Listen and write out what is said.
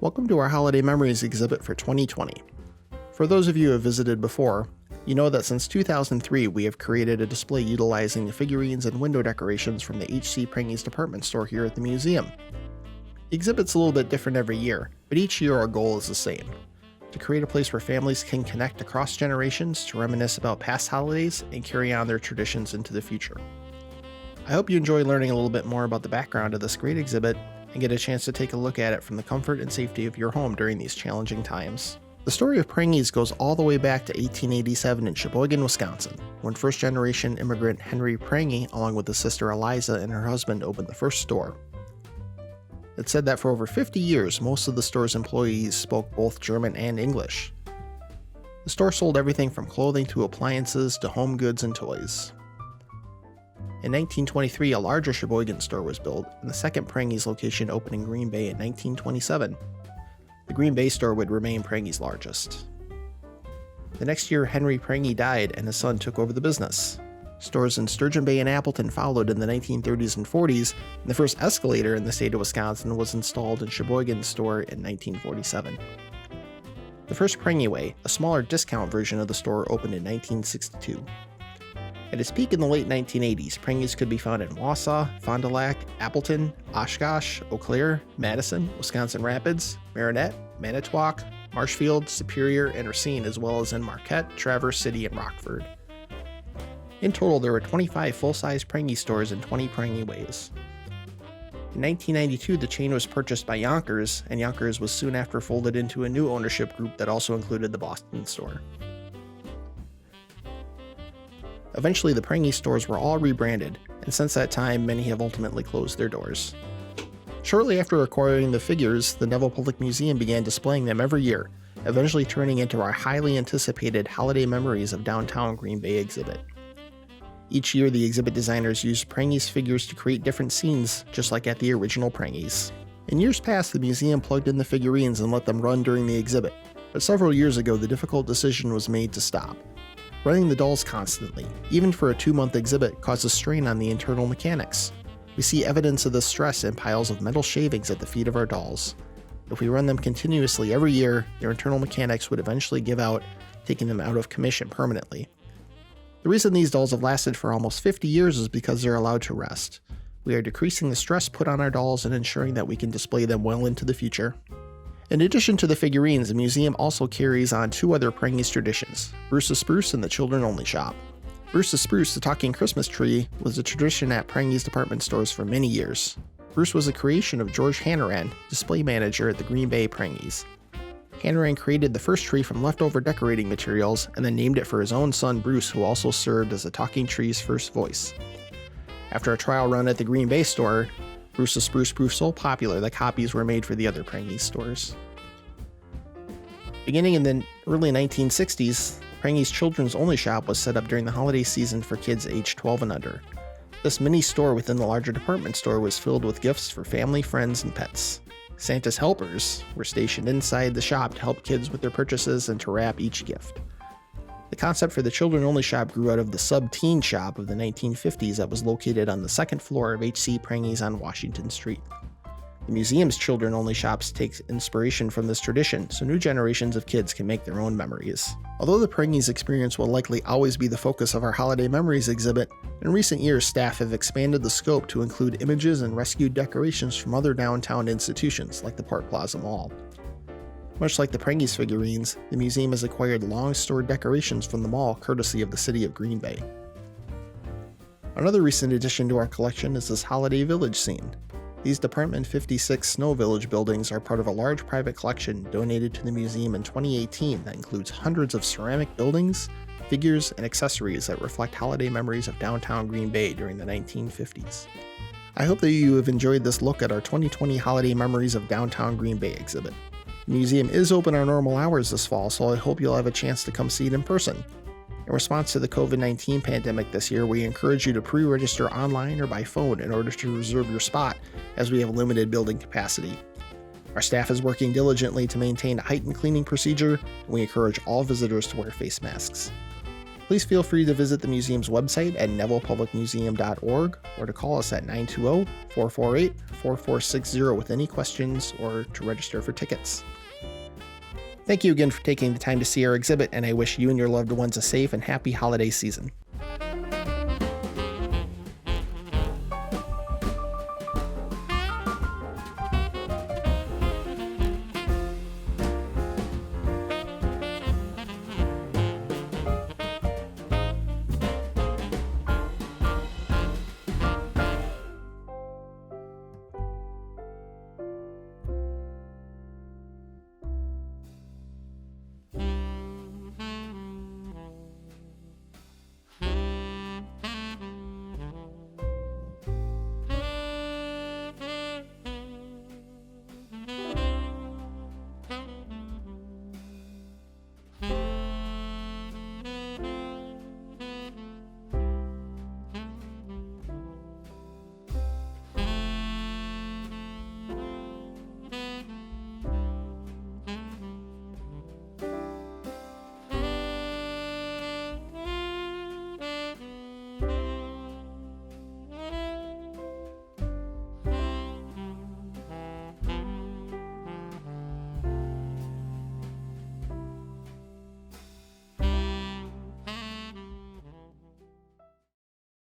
Welcome to our Holiday Memories exhibit for 2020. For those of you who have visited before, you know that since 2003 we have created a display utilizing the figurines and window decorations from the HC Prange department store here at the museum. The exhibit's a little bit different every year, but each year our goal is the same: to create a place where families can connect across generations to reminisce about past holidays and carry on their traditions into the future. I hope you enjoy learning a little bit more about the background of this great exhibit and get a chance to take a look at it from the comfort and safety of your home during these challenging times. The story of Prange goes all the way back to 1887 in Sheboygan, Wisconsin, when first-generation immigrant Henry Prange, along with his sister Eliza and her husband, opened the first store. It's said that for over 50 years, most of the store's employees spoke both German and English. The store sold everything from clothing to appliances to home goods and toys. In 1923, a larger Sheboygan store was built, and the second Prange's location opened in Green Bay in 1927. The Green Bay store would remain Prange's largest. The next year, Henry Prange died and his son took over the business. Stores in Sturgeon Bay and Appleton followed in the 1930s and 40s, and the first escalator in the state of Wisconsin was installed in Sheboygan's store in 1947. The first Prange Way, a smaller discount version of the store, opened in 1962. At its peak in the late 1980s, Prange's could be found in Wausau, Fond du Lac, Appleton, Oshkosh, Eau Claire, Madison, Wisconsin Rapids, Marinette, Manitowoc, Marshfield, Superior, and Racine, as well as in Marquette, Traverse City, and Rockford. In total, there were 25 full-size Prange stores and 20 Prange Ways. In 1992, the chain was purchased by Yonkers, and Yonkers was soon after folded into a new ownership group that also included the Boston store. Eventually, the Prange stores were all rebranded, and since that time, many have ultimately closed their doors. Shortly after acquiring the figures, the Neville Public Museum began displaying them every year, eventually turning into our highly anticipated Holiday Memories of Downtown Green Bay exhibit. Each year, the exhibit designers used Prange's figures to create different scenes, just like at the original Prange's. In years past, the museum plugged in the figurines and let them run during the exhibit, but several years ago, the difficult decision was made to stop. Running the dolls constantly, even for a 2-month exhibit, causes strain on the internal mechanics. We see evidence of this stress in piles of metal shavings at the feet of our dolls. If we run them continuously every year, their internal mechanics would eventually give out, taking them out of commission permanently. The reason these dolls have lasted for almost 50 years is because they're allowed to rest. We are decreasing the stress put on our dolls and ensuring that we can display them well into the future. In addition to the figurines, the museum also carries on 2 other Prange traditions: Bruce the Spruce and the Children Only Shop. Bruce the Spruce, the talking Christmas tree, was a tradition at Prange's department stores for many years. Bruce was a creation of George Hannaran, display manager at the Green Bay Prange's. Hannaran created the first tree from leftover decorating materials and then named it for his own son Bruce, who also served as the talking tree's first voice. After a trial run at the Green Bay store, Bruce the Spruce proved so popular that copies were made for the other Prange stores. Beginning in the early 1960s, Prange's Children's Only Shop was set up during the holiday season for kids aged 12 and under. This mini store within the larger department store was filled with gifts for family, friends, and pets. Santa's helpers were stationed inside the shop to help kids with their purchases and to wrap each gift. The concept for the Children Only Shop grew out of the sub-teen shop of the 1950s that was located on the second floor of HC Prange on Washington Street. The museum's Children Only Shops take inspiration from this tradition, so new generations of kids can make their own memories. Although the Prange's experience will likely always be the focus of our Holiday Memories exhibit, in recent years staff have expanded the scope to include images and rescued decorations from other downtown institutions like the Park Plaza Mall. Much like the Prange's figurines, the museum has acquired long-stored decorations from the mall courtesy of the city of Green Bay. Another recent addition to our collection is this Holiday Village scene. These Department 56 Snow Village buildings are part of a large private collection donated to the museum in 2018 that includes hundreds of ceramic buildings, figures, and accessories that reflect holiday memories of downtown Green Bay during the 1950s. I hope that you have enjoyed this look at our 2020 Holiday Memories of Downtown Green Bay exhibit. The museum is open our normal hours this fall, so I hope you'll have a chance to come see it in person. In response to the COVID-19 pandemic this year, we encourage you to pre-register online or by phone in order to reserve your spot, as we have limited building capacity. Our staff is working diligently to maintain a heightened cleaning procedure, and we encourage all visitors to wear face masks. Please feel free to visit the museum's website at nevillepublicmuseum.org or to call us at 920-448-4460 with any questions or to register for tickets. Thank you again for taking the time to see our exhibit, and I wish you and your loved ones a safe and happy holiday season.